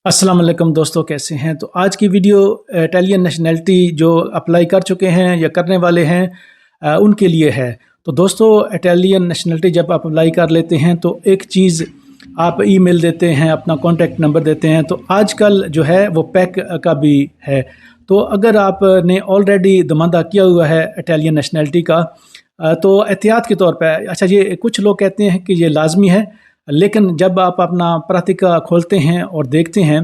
अस्सलाम वालेकुम दोस्तों, कैसे हैं। तो आज की वीडियो इटालियन नेशनैलिटी जो अप्लाई कर चुके हैं या करने वाले हैं उनके लिए है। तो दोस्तों, इटालियन नेशनैलिटी जब आप अप्लाई कर लेते हैं तो एक चीज़ आप ईमेल देते हैं, अपना कॉन्टैक्ट नंबर देते हैं। तो आजकल जो है वो पैक का भी है। तो अगर आपने ऑलरेडी दमादा किया हुआ है इटालियन नेशनैलिटी का तो एहतियात के तौर पे, अच्छा ये कुछ लोग कहते हैं कि ये लाजमी है, लेकिन जब आप अपना प्रातिका खोलते हैं और देखते हैं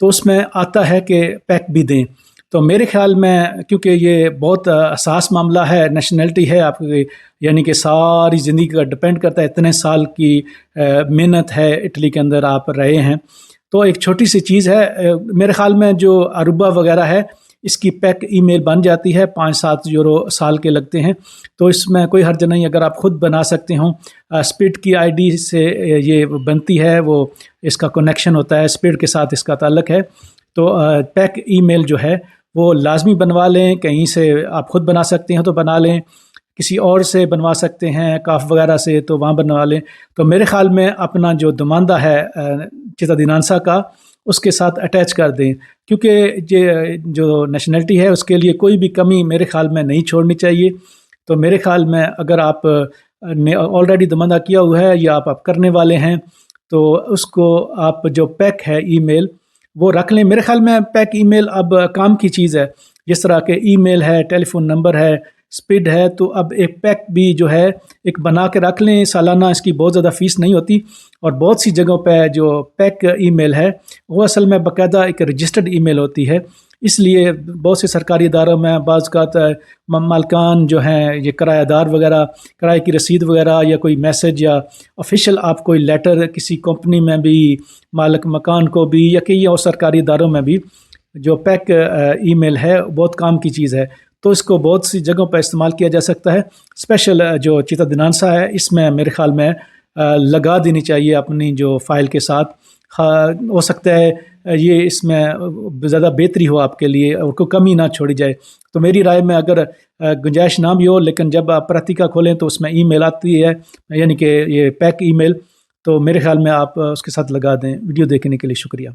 तो उसमें आता है कि पैक भी दें। तो मेरे ख्याल में, क्योंकि ये बहुत हसास मामला है, नेशनैलिटी है आपकी, यानी कि सारी ज़िंदगी का डिपेंड करता है, इतने साल की मेहनत है, इटली के अंदर आप रहे हैं। तो एक छोटी सी चीज़ है, मेरे ख्याल में जो अरूबा वगैरह है इसकी पैक ईमेल बन जाती है, 5-7 यूरो साल के लगते हैं। तो इसमें कोई हर्ज नहीं, अगर आप ख़ुद बना सकते हो। स्पीड की आईडी से ये बनती है, वो इसका कनेक्शन होता है, स्पीड के साथ इसका ताल्लुक़ है। तो पैक ईमेल जो है वो लाजमी बनवा लें। कहीं से आप ख़ुद बना सकते हैं तो बना लें, किसी और से बनवा सकते हैं काफ वगैरह से, तो वहाँ बनवा लें। तो मेरे ख़्याल में अपना जो दमादा है चित्तादिनांसा का, उसके साथ अटैच कर दें, क्योंकि ये जो नेशनैलिटी है उसके लिए कोई भी कमी मेरे ख़्याल में नहीं छोड़नी चाहिए। तो मेरे ख़्याल में अगर आप ने ऑलरेडी दमादा किया हुआ है या आप करने वाले हैं तो उसको आप जो पैक है ईमेल वो रख लें। मेरे ख़्याल में पैक ईमेल अब काम की चीज़ है। जिस तरह के ईमेल है, टेलीफोन नंबर है, स्पीड है, तो अब एक पैक भी जो है एक बना के रख लें। सालाना इसकी बहुत ज़्यादा फ़ीस नहीं होती, और बहुत सी जगहों पे जो पैक ईमेल है वो असल में बाकायदा एक रजिस्टर्ड ईमेल होती है। इसलिए बहुत से सरकारी इदारों में बाज़ औक़ात मालकान जो हैं, ये किराएदार वगैरह, किराए की रसीद वगैरह या कोई मैसेज या ऑफिशियल आप कोई लेटर किसी कंपनी में भी, मालिक मकान को भी, या कई और सरकारी इदारों में भी जो पैक ईमेल है बहुत काम की चीज़ है। तो इसको बहुत सी जगहों पर इस्तेमाल किया जा सकता है। स्पेशल जो चित्तादिनांसा है इसमें मेरे ख़्याल में लगा देनी चाहिए अपनी जो फ़ाइल के साथ। हो सकता है ये इसमें ज़्यादा बेहतरी हो आपके लिए और कोई कमी ना छोड़ी जाए। तो मेरी राय में अगर गुंजाइश ना भी हो, लेकिन जब आप प्रातिका खोलें तो उसमें ईमेल आती है, यानी कि ये पैक ईमेल, तो मेरे ख़्याल में आप उसके साथ लगा दें। वीडियो देखने के लिए शुक्रिया।